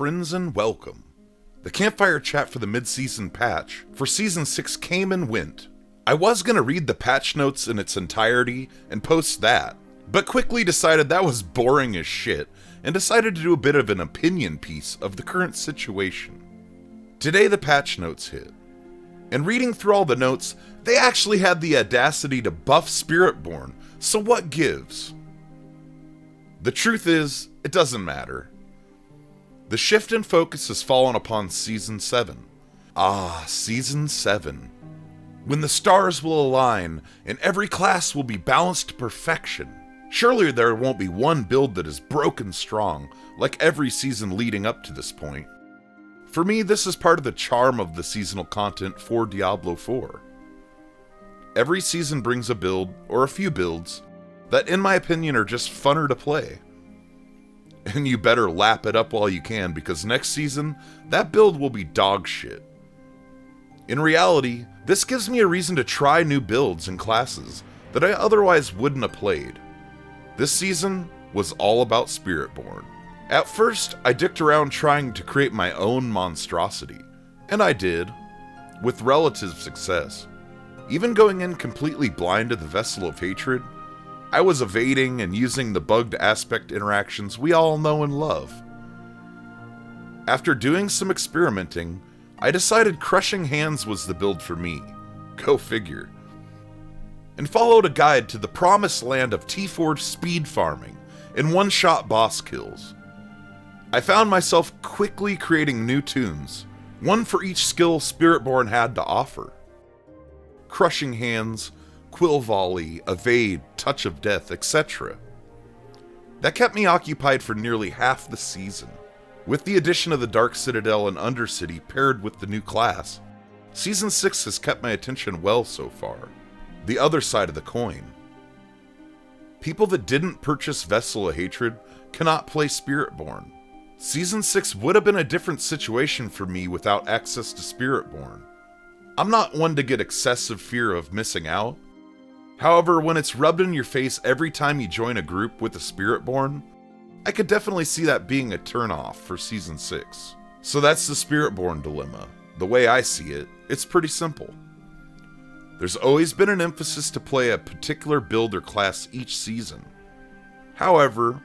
friends, and welcome. The campfire chat for the mid-season patch for Season 6 came and went. I was gonna read the patch notes in its entirety and post that, but quickly decided that was boring as shit, and decided to do a bit of an opinion piece of the current situation. Today the patch notes hit, and reading through all the notes, they actually had the audacity to buff Spiritborn, so what gives? The truth is, it doesn't matter. The shift in focus has fallen upon Season 7. Season 7. When the stars will align, and every class will be balanced to perfection. Surely there won't be one build that is broken strong, like every season leading up to this point. For me, this is part of the charm of the seasonal content for Diablo 4. Every season brings a build, or a few builds, that in my opinion are just funner to play. And you better lap it up while you can, because next season, that build will be dog shit. In reality, this gives me a reason to try new builds and classes that I otherwise wouldn't have played. This season was all about Spiritborn. At first, I dicked around trying to create my own monstrosity, and I did, with relative success. Even going in completely blind to the Vessel of Hatred, I was evading and using the bugged aspect interactions we all know and love. After doing some experimenting, I decided Crushing Hands was the build for me. Go figure. And followed a guide to the promised land of T-Forge speed farming and one-shot boss kills. I found myself quickly creating new tunes, one for each skill Spiritborn had to offer. Crushing Hands, Quill Volley, Evade, Touch of Death, etc. That kept me occupied for nearly half the season. With the addition of the Dark Citadel and Undercity paired with the new class, Season 6 has kept my attention well so far. The other side of the coin. People that didn't purchase Vessel of Hatred cannot play Spiritborn. Season 6 would have been a different situation for me without access to Spiritborn. I'm not one to get excessive fear of missing out. However, when it's rubbed in your face every time you join a group with a Spiritborn, I could definitely see that being a turnoff for Season 6. So that's the Spiritborn Dilemma. The way I see it, it's pretty simple. There's always been an emphasis to play a particular build or class each season. However,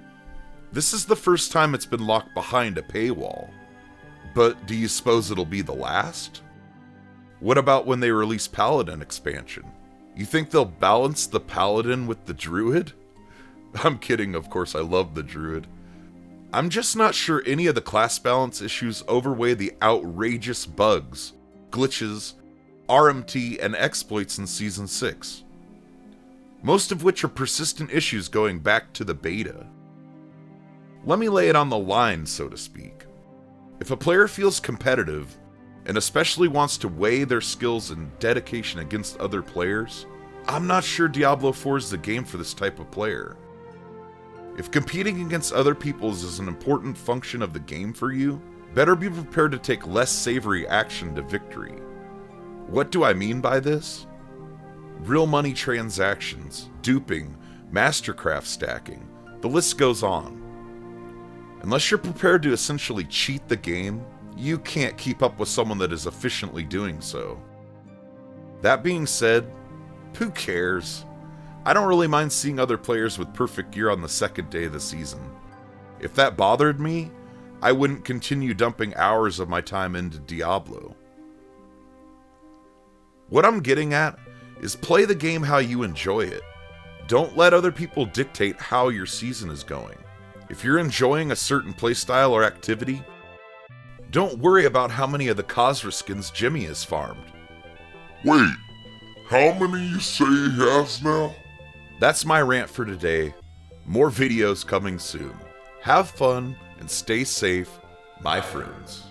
this is the first time it's been locked behind a paywall. But do you suppose it'll be the last? What about when they release Paladin expansion? You think they'll balance the Paladin with the Druid? I'm kidding, of course, I love the Druid. I'm just not sure any of the class balance issues overweigh the outrageous bugs, glitches, RMT, and exploits in Season 6. Most of which are persistent issues going back to the beta. Let me lay it on the line, so to speak. If a player feels competitive, and especially wants to weigh their skills and dedication against other players, I'm not sure Diablo 4 is the game for this type of player. If competing against other people is an important function of the game for you, better be prepared to take less savory action to victory. What do I mean by this? Real money transactions, duping, mastercraft stacking, the list goes on. Unless you're prepared to essentially cheat the game, you can't keep up with someone that is efficiently doing so. That being said, who cares? I don't really mind seeing other players with perfect gear on the second day of the season. If that bothered me, I wouldn't continue dumping hours of my time into Diablo. What I'm getting at is play the game how you enjoy it. Don't let other people dictate how your season is going. If you're enjoying a certain playstyle or activity, don't worry about how many of the Khazra skins Jimmy has farmed. Wait, how many you say he has now? That's my rant for today. More videos coming soon. Have fun and stay safe, my friends.